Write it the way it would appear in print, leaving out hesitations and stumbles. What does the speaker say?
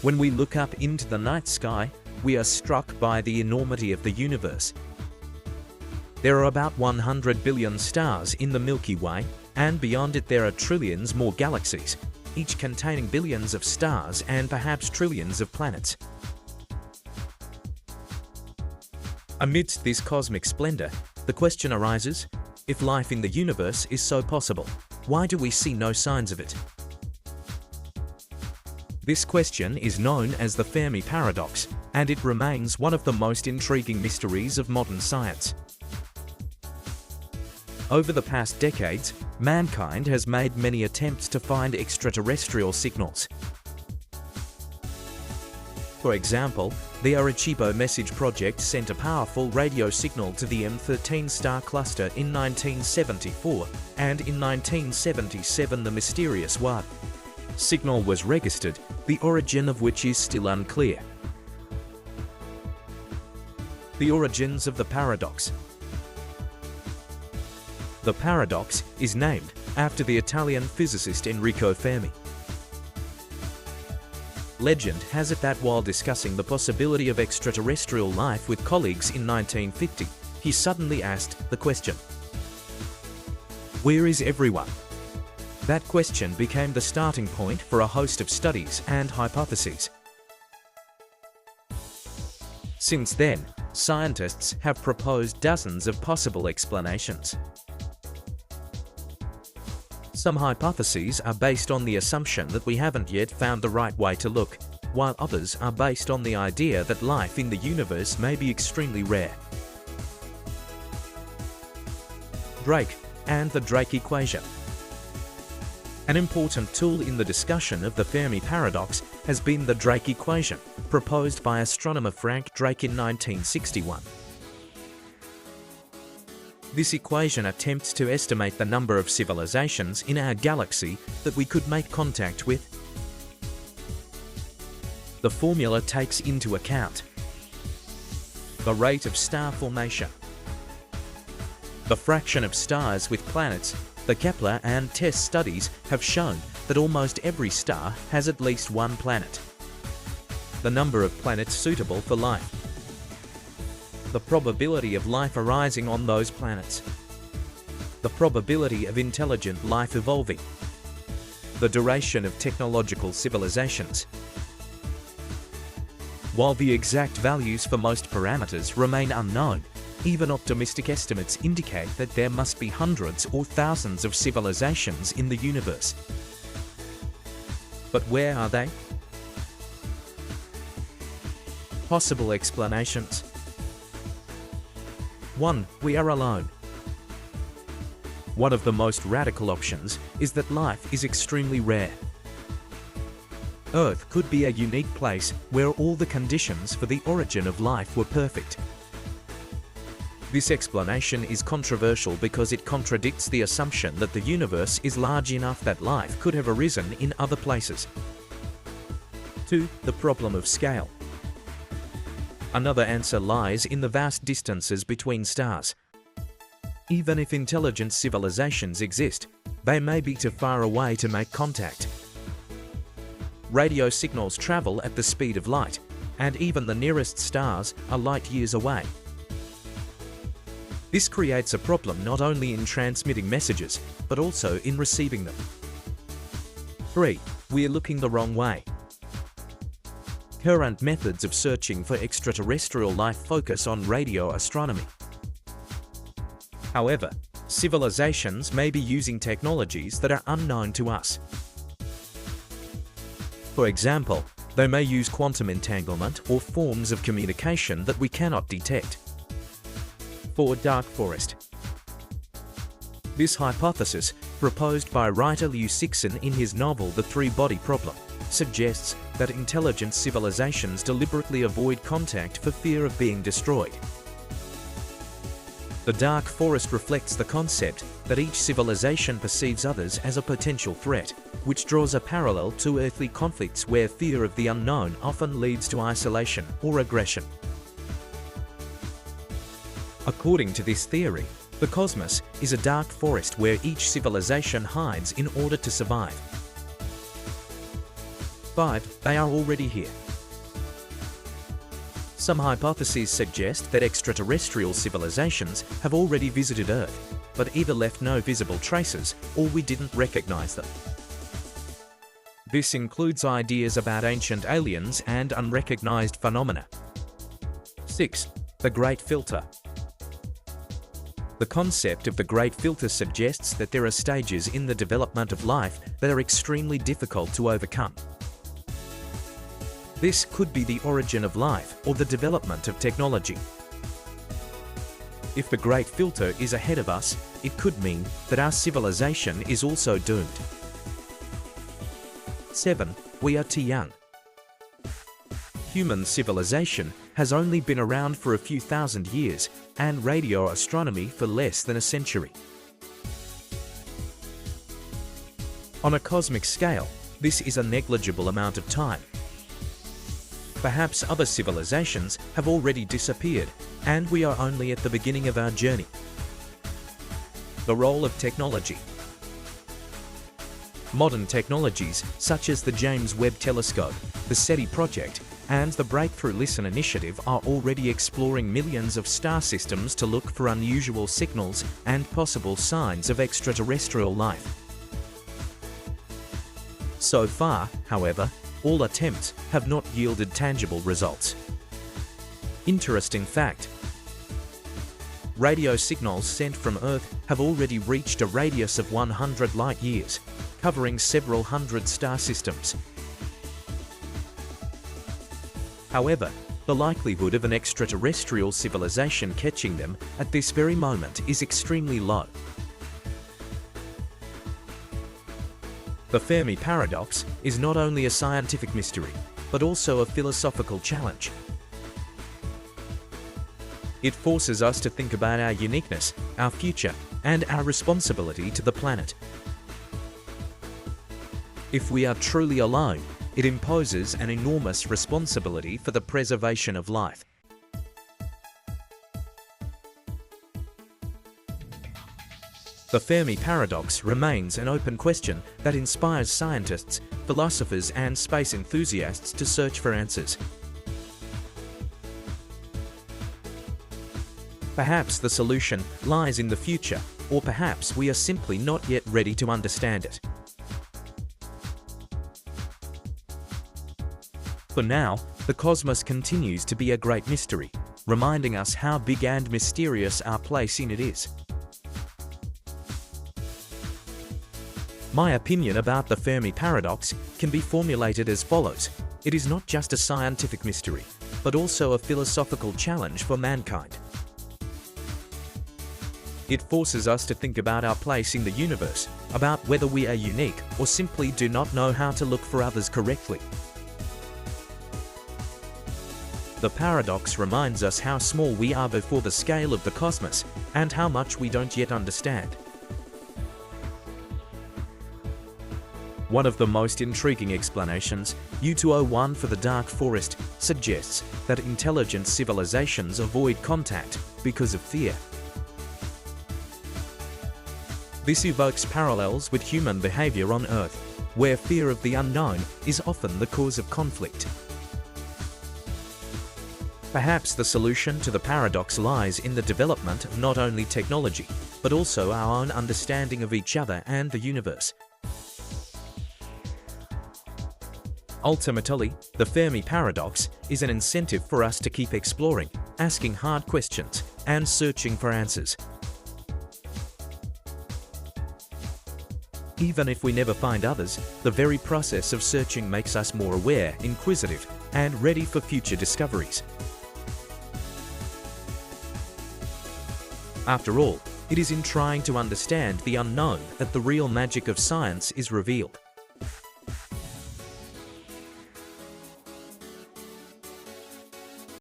When we look up into the night sky, we are struck by the enormity of the universe. There are about 100 billion stars in the Milky Way, and beyond it there are trillions more galaxies, each containing billions of stars and perhaps trillions of planets. Amidst this cosmic splendor, the question arises, if life in the universe is so possible, why do we see no signs of it? This question is known as the Fermi paradox, and it remains one of the most intriguing mysteries of modern science. Over the past decades, mankind has made many attempts to find extraterrestrial signals. For example, the Arecibo message project sent a powerful radio signal to the M13 star cluster in 1974, and in 1977 the mysterious WAD signal was registered, the origin of which is still unclear. The origins of the paradox. The paradox is named after the Italian physicist Enrico Fermi. Legend has it that while discussing the possibility of extraterrestrial life with colleagues in 1950, he suddenly asked the question, "Where is everyone?" That question became the starting point for a host of studies and hypotheses. Since then, scientists have proposed dozens of possible explanations. Some hypotheses are based on the assumption that we haven't yet found the right way to look, while others are based on the idea that life in the universe may be extremely rare. Drake and the Drake equation. An important tool in the discussion of the Fermi paradox has been the Drake equation, proposed by astronomer Frank Drake in 1961. This equation attempts to estimate the number of civilizations in our galaxy that we could make contact with. The formula takes into account the rate of star formation, the fraction of stars with planets. The Kepler and TESS studies have shown that almost every star has at least one planet. The number of planets suitable for life. The probability of life arising on those planets. The probability of intelligent life evolving. The duration of technological civilizations. While the exact values for most parameters remain unknown, even optimistic estimates indicate that there must be hundreds or thousands of civilizations in the universe. But where are they? Possible explanations. 1. We are alone. One of the most radical options is that life is extremely rare. Earth could be a unique place where all the conditions for the origin of life were perfect. This explanation is controversial because it contradicts the assumption that the universe is large enough that life could have arisen in other places. 2. The problem of scale. Another answer lies in the vast distances between stars. Even if intelligent civilizations exist, they may be too far away to make contact. Radio signals travel at the speed of light, and even the nearest stars are light years away. This creates a problem not only in transmitting messages, but also in receiving them. 3. We are looking the wrong way. Current methods of searching for extraterrestrial life focus on radio astronomy. However, civilizations may be using technologies that are unknown to us. For example, they may use quantum entanglement or forms of communication that we cannot detect. 4. Dark forest. This hypothesis, proposed by writer Liu Cixin in his novel The Three-Body Problem, suggests that intelligent civilizations deliberately avoid contact for fear of being destroyed. The dark forest reflects the concept that each civilization perceives others as a potential threat, which draws a parallel to earthly conflicts where fear of the unknown often leads to isolation or aggression. According to this theory, the cosmos is a dark forest where each civilization hides in order to survive. 5. They are already here. Some hypotheses suggest that extraterrestrial civilizations have already visited Earth, but either left no visible traces or we didn't recognize them. This includes ideas about ancient aliens and unrecognized phenomena. 6. The Great Filter. The concept of the Great Filter suggests that there are stages in the development of life that are extremely difficult to overcome. This could be the origin of life or the development of technology. If the Great Filter is ahead of us, it could mean that our civilization is also doomed. 7. We are too young. Human civilization has only been around for a few thousand years, and radio astronomy for less than a century. On a cosmic scale, this is a negligible amount of time. Perhaps other civilizations have already disappeared, and we are only at the beginning of our journey. The role of technology. Modern technologies such as the James Webb Telescope, the SETI project, and the Breakthrough Listen initiative are already exploring millions of star systems to look for unusual signals and possible signs of extraterrestrial life. So far, however, all attempts have not yielded tangible results. Interesting fact: radio signals sent from Earth have already reached a radius of 100 light-years, covering several hundred star systems. However, the likelihood of an extraterrestrial civilization catching them at this very moment is extremely low. The Fermi paradox is not only a scientific mystery, but also a philosophical challenge. It forces us to think about our uniqueness, our future, and our responsibility to the planet. If we are truly alone, it imposes an enormous responsibility for the preservation of life. The Fermi paradox remains an open question that inspires scientists, philosophers, and space enthusiasts to search for answers. Perhaps the solution lies in the future, or perhaps we are simply not yet ready to understand it. For now, the cosmos continues to be a great mystery, reminding us how big and mysterious our place in it is. My opinion about the Fermi paradox can be formulated as follows: it is not just a scientific mystery, but also a philosophical challenge for mankind. It forces us to think about our place in the universe, about whether we are unique or simply do not know how to look for others correctly. The paradox reminds us how small we are before the scale of the cosmos and how much we don't yet understand. One of the most intriguing explanations, U201 for the Dark Forest, suggests that intelligent civilizations avoid contact because of fear. This evokes parallels with human behavior on Earth, where fear of the unknown is often the cause of conflict. Perhaps the solution to the paradox lies in the development of not only technology, but also our own understanding of each other and the universe. Ultimately, the Fermi paradox is an incentive for us to keep exploring, asking hard questions, and searching for answers. Even if we never find others, the very process of searching makes us more aware, inquisitive, and ready for future discoveries. After all, it is in trying to understand the unknown that the real magic of science is revealed.